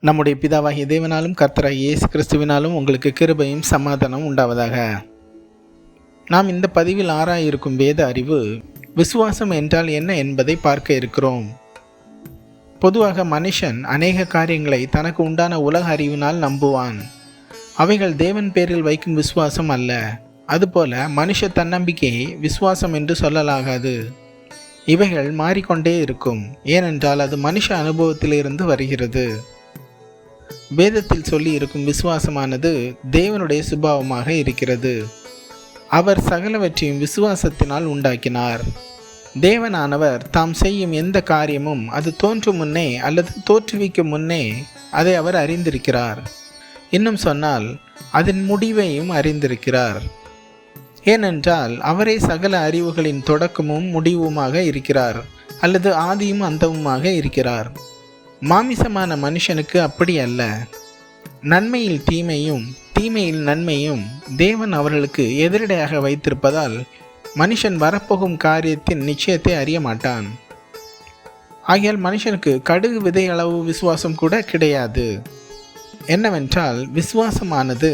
நம்முடைய பிதாவாகிய தேவனாலும் கர்த்தராகிய இயேசு கிறிஸ்துவினாலும் உங்களுக்கு கிருபையும் சமாதானம் உண்டாவதாக. நாம் இந்த பதிவில் ஆராயிருக்கும் வேத அறிவு விசுவாசம் என்றால் என்ன என்பதை பார்க்க இருக்கிறோம். பொதுவாக மனுஷன் அநேக காரியங்களை தனக்கு உண்டான உலக அறிவினால் நம்புவான். அவைகள் தேவன் பேரில் வைக்கும் விசுவாசம் அல்ல. அதுபோல மனுஷ தன்னம்பிக்கையை விசுவாசம் என்று சொல்லலாகாது. இவைகள் மாறிக்கொண்டே இருக்கும். ஏனென்றால் அது மனுஷ அனுபவத்திலிருந்து வருகிறது. வேதத்தில் சொல்லி இருக்கும் விசுவாசமானது தேவனுடைய சுபாவமாக இருக்கிறது. அவர் சகலவற்றையும் விசுவாசத்தினால் உண்டாக்கினார். தேவனானவர் தாம் செய்யும் எந்த காரியமும் அது தோன்றும் முன்னே அல்லது தோற்றுவிக்கும் முன்னே அதை அவர் அறிந்திருக்கிறார். இன்னும் சொன்னால் அதன் முடிவையும் அறிந்திருக்கிறார். ஏனென்றால் அவரே சகல அறிவுகளின் தொடக்கமும் முடிவுமாக இருக்கிறார், அல்லது ஆதியும் அந்தமுமாக இருக்கிறார். மாமிசமான மனுஷனுக்கு அப்படி அல்ல. நன்மையில் தீமையும் தீமையில் நன்மையும் தேவன் அவர்களுக்கு எதிரடையாக வைத்திருப்பதால் மனுஷன் வரப்போகும் காரியத்தின் நிச்சயத்தை அறிய மாட்டான். ஆகையால் மனுஷனுக்கு கடுகு விதை அளவு விசுவாசம் கூட கிடையாது. என்னவென்றால் விசுவாசமானது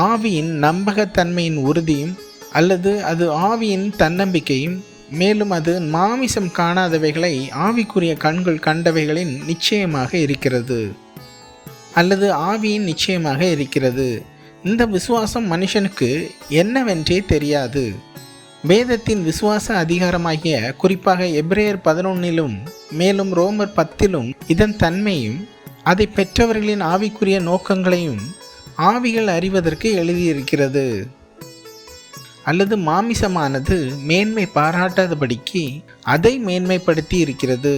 ஆவியின் நம்பகத்தன்மையின் உறுதியும் அல்லது அது ஆவியின் தன்னம்பிக்கையும், மேலும் அது மாமிசம் காணாதவைகளை ஆவிக்குரிய கண்கள் கண்டவைகளின் நிச்சயமாக இருக்கிறது, அல்லது ஆவியின் நிச்சயமாக இருக்கிறது. இந்த விசுவாசம் மனுஷனுக்கு என்னவென்றே தெரியாது. வேதத்தின் விசுவாச அதிகாரமாகிய குறிப்பாக எபிரேயர் 11 மேலும் ரோமர் 10 இதன் தன்மையும் அதை பெற்றவர்களின் ஆவிக்குரிய நோக்கங்களையும் ஆவிகள் அறிவதற்கு எழுதியிருக்கிறது. அல்லது மாமிசமானது மேன்மை பாராட்டாதபடிக்கு அதை மேன்மைப்படுத்தி இருக்கிறது.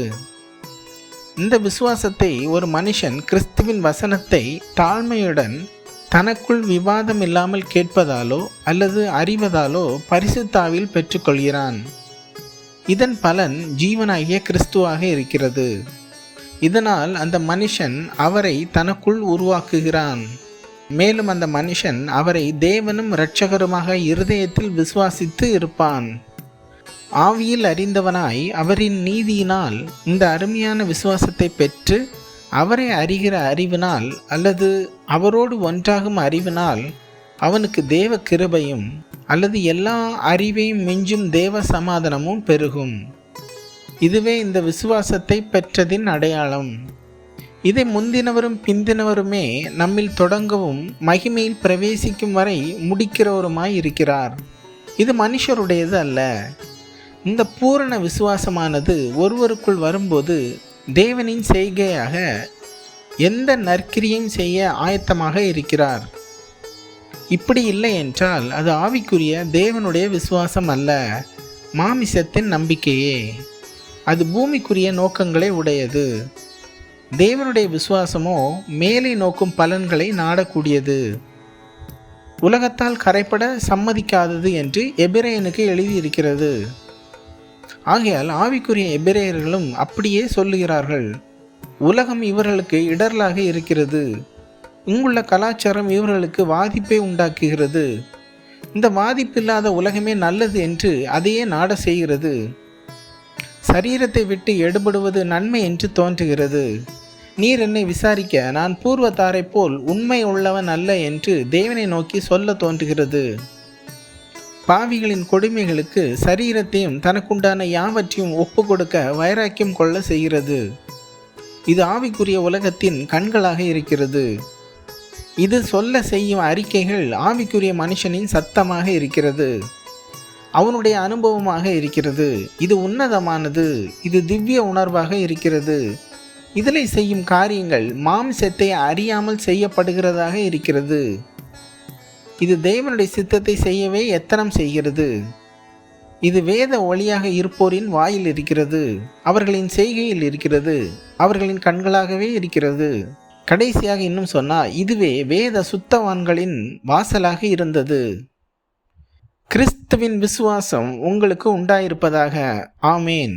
இந்த விசுவாசத்தை ஒரு மனுஷன் கிறிஸ்துவின் வசனத்தை தாழ்மையுடன் தனக்குள் விவாதம் இல்லாமல் கேட்பதாலோ அல்லது அறிவதாலோ பரிசுத்தாவில் பெற்றுக்கொள்கிறான். இதன் பலன் ஜீவனாகிய கிறிஸ்துவாக இருக்கிறது. இதனால் அந்த மனுஷன் அவரை தனக்குள் உருவாக்குகிறான். மேலும் அந்த மனுஷன் அவரை தேவனும் இரட்சகருமாக இருதயத்தில் விசுவாசித்து இருப்பான். ஆவியில் அறிந்தவனாய் அவரின் நீதியினால் இந்த அருமையான விசுவாசத்தை பெற்று அவரை அறிகிற அறிவினால் அல்லது அவரோடு ஒன்றாகும் அறிவினால் அவனுக்கு தேவ கிருபையும் அல்லது எல்லா அறிவையும் மிஞ்சும் தேவ சமாதானமும் பெருகும். இதுவே இந்த விசுவாசத்தை பெற்றதின் அடையாளம். இதை முந்தினவரும் பிந்தினவருமே நம்மில் தொடங்கவும் மகிமையில் பிரவேசிக்கும் வரை முடிக்கிறவருமாய் இருக்கிறார். இது மனுஷருடையது அல்ல. இந்த பூரண விசுவாசமானது ஒருவருக்குள் வரும்போது தேவனின் செய்கையாக எந்த நற்கிரியும் செய்ய ஆயத்தமாக இருக்கிறார். இப்படி இல்லை என்றால் அது ஆவிக்குரிய தேவனுடைய விசுவாசம் அல்ல, மாமிசத்தின் நம்பிக்கையே. அது பூமிக்குரிய நோக்கங்களை உடையது. தேவனுடைய விசுவாசமோ மேலே நோக்கும் பலன்களை நாடக்கூடியது, உலகத்தால் கரைப்பட சம்மதிக்காதது என்று எபிரேயனுக்கு எழுதியிருக்கிறது. ஆகையால் ஆவிக்குரிய எபிரேயர்களும் அப்படியே சொல்லுகிறார்கள். உலகம் இவர்களுக்கு இடரலாக இருக்கிறது. இங்குள்ள கலாச்சாரம் இவர்களுக்கு வாதிப்பை உண்டாக்குகிறது. இந்த வாதிப்பில்லாத உலகமே நல்லது என்று அதையே நாட செய்கிறது. சரீரத்தை விட்டு எடுபடுவது நன்மை என்று தோன்றுகிறது. நீர் என்னை விசாரிக்க நான் பூர்வத்தாரை போல் உண்மை உள்ளவன் அல்ல என்று தேவனை நோக்கி சொல்ல தோன்றுகிறது. பாவிகளின் கொடுமைகளுக்கு சரீரத்தையும் தனக்குண்டான யாவற்றையும் ஒப்பு கொடுக்க வைராக்கியம் கொள்ள செய்கிறது. இது ஆவிக்குரிய உலகத்தின் கண்களாக இருக்கிறது. இது சொல்ல செய்யும் அறிக்கைகள் ஆவிக்குரிய மனுஷனின் சத்தமாக இருக்கிறது, அவனுடைய அனுபவமாக இருக்கிறது. இது உன்னதமானது, இது திவ்ய உணர்வாக இருக்கிறது. இதில் செய்யும் காரியங்கள் மாம்சத்தை அறியாமல் செய்யப்படுகிறதாக இருக்கிறது. இது தேவனுடைய சித்தத்தை செய்யவே எத்தனம் செய்கிறது. இது வேத ஒளியாக இருப்போரின் வாயில் இருக்கிறது, அவர்களின் செய்கையில் இருக்கிறது, அவர்களின் கண்களாகவே இருக்கிறது. கடைசியாக இன்னும் சொன்னால் இதுவே வேத சுத்தவான்களின் வாசலாக இருந்தது. கிறிஸ்துவின் விசுவாசம் உங்களுக்கு உண்டாயிருப்பதாக. ஆமேன்.